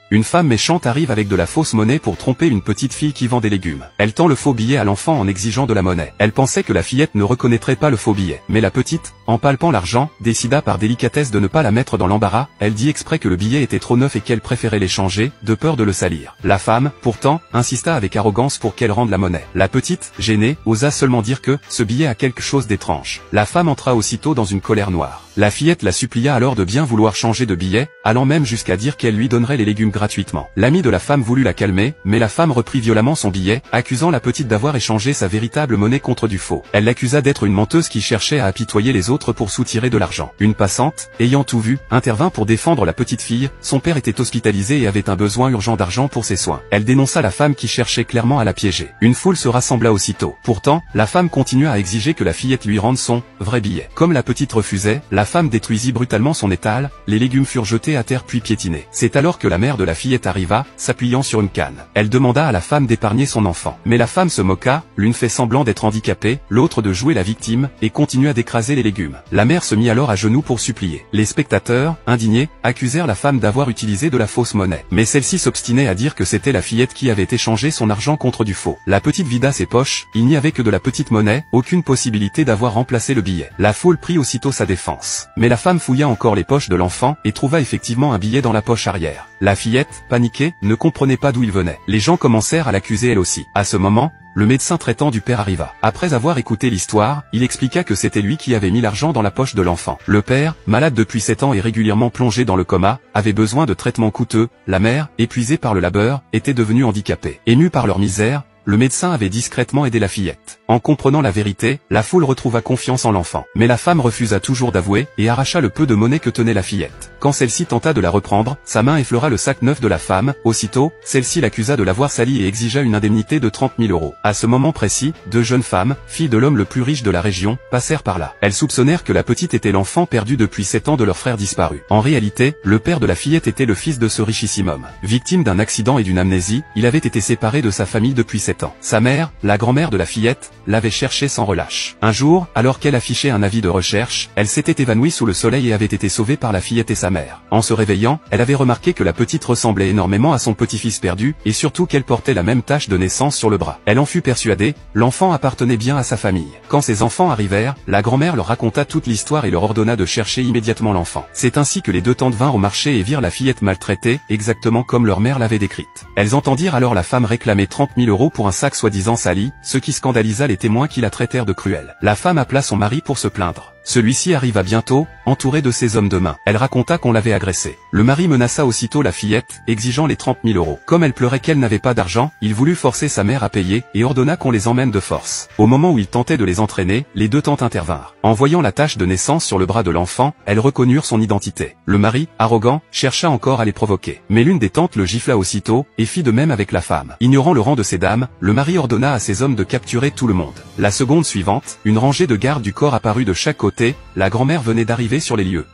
Une femme méchante arrive avec de la fausse monnaie pour tromper une petite fille qui vend des légumes. Elle tend le faux billet à l'enfant en exigeant de la monnaie. Elle pensait que la fillette ne reconnaîtrait pas le faux billet. Mais la petite, en palpant l'argent, décida par délicatesse de ne pas la mettre dans l'embarras. Elle dit exprès que le billet était trop neuf et qu'elle préférait l'échanger, de peur de le salir. La femme, pourtant, insista avec arrogance pour qu'elle rende la monnaie. La petite, gênée, osa seulement dire que ce billet a quelque chose d'étrange. La femme entra aussitôt dans une colère noire. La fillette la supplia alors de bien vouloir changer de billet, allant même jusqu'à dire qu'elle lui donnerait les légumes gratuitement. L'ami de la femme voulut la calmer, mais la femme reprit violemment son billet, accusant la petite d'avoir échangé sa véritable monnaie contre du faux. Elle l'accusa d'être une menteuse qui cherchait à apitoyer les autres pour soutirer de l'argent. Une passante, ayant tout vu, intervint pour défendre la petite fille. Son père était hospitalisé et avait un besoin urgent d'argent pour ses soins. Elle dénonça la femme qui cherchait clairement à la piéger. Une foule se rassembla aussitôt. Pourtant, la femme continua à exiger que la fillette lui rende son vrai billet. Comme la petite refusait, la femme détruisit brutalement son étal, les légumes furent jetés à terre puis piétinés. C'est alors que la mère de la fillette arriva, s'appuyant sur une canne. Elle demanda à la femme d'épargner son enfant. Mais la femme se moqua, l'une fait semblant d'être handicapée, l'autre de jouer la victime, et continua d'écraser les légumes. La mère se mit alors à genoux pour supplier. Les spectateurs, indignés, accusèrent la femme d'avoir utilisé de la fausse monnaie. Mais celle-ci s'obstinait à dire que c'était la fillette qui avait échangé son argent contre du faux. La petite vida ses poches, il n'y avait que de la petite monnaie, aucune possibilité d'avoir remplacé le billet. La foule prit aussitôt sa défense. Mais la femme fouilla encore les poches de l'enfant, et trouva effectivement un billet dans la poche arrière. La fillette, paniquée, ne comprenait pas d'où il venait. Les gens commencèrent à l'accuser elle aussi. À ce moment, le médecin traitant du père arriva. Après avoir écouté l'histoire, il expliqua que c'était lui qui avait mis l'argent dans la poche de l'enfant. Le père, malade depuis 7 ans et régulièrement plongé dans le coma, avait besoin de traitements coûteux. La mère, épuisée par le labeur, était devenue handicapée. Émue par leur misère, le médecin avait discrètement aidé la fillette. En comprenant la vérité, la foule retrouva confiance en l'enfant. Mais la femme refusa toujours d'avouer, et arracha le peu de monnaie que tenait la fillette. Quand celle-ci tenta de la reprendre, sa main effleura le sac neuf de la femme. Aussitôt, celle-ci l'accusa de l'avoir sali et exigea une indemnité de 30 000 €. À ce moment précis, 2 jeunes femmes, filles de l'homme le plus riche de la région, passèrent par là. Elles soupçonnèrent que la petite était l'enfant perdu depuis 7 ans de leur frère disparu. En réalité, le père de la fillette était le fils de ce richissime homme. Victime d'un accident et d'une amnésie, il avait été séparé de sa famille depuis 7 ans. Sa mère, la grand-mère de la fillette, l'avait cherché sans relâche. Un jour, alors qu'elle affichait un avis de recherche, elle s'était évanouie sous le soleil et avait été sauvée par la fillette et sa mère. En se réveillant, elle avait remarqué que la petite ressemblait énormément à son petit-fils perdu, et surtout qu'elle portait la même tache de naissance sur le bras. Elle en fut persuadée, l'enfant appartenait bien à sa famille. Quand ses enfants arrivèrent, la grand-mère leur raconta toute l'histoire et leur ordonna de chercher immédiatement l'enfant. C'est ainsi que les 2 tantes vinrent au marché et virent la fillette maltraitée, exactement comme leur mère l'avait décrite. Elles entendirent alors la femme réclamer 30 000 € pour un sac soi-disant sali, ce qui scandalisa les témoins qui la traitèrent de cruelle. La femme appela son mari pour se plaindre. Celui-ci arriva bientôt, entouré de ses hommes de main. Elle raconta qu'on l'avait agressée. Le mari menaça aussitôt la fillette, exigeant les 30 000 €. Comme elle pleurait qu'elle n'avait pas d'argent, il voulut forcer sa mère à payer, et ordonna qu'on les emmène de force. Au moment où il tentait de les entraîner, les 2 tantes intervinrent. En voyant la tache de naissance sur le bras de l'enfant, elles reconnurent son identité. Le mari, arrogant, chercha encore à les provoquer. Mais l'une des tantes le gifla aussitôt, et fit de même avec la femme. Ignorant le rang de ces dames, le mari ordonna à ses hommes de capturer tout le monde. La seconde suivante, une rangée de gardes du corps apparut de chaque côté, la grand-mère venait d'arriver sur les lieux.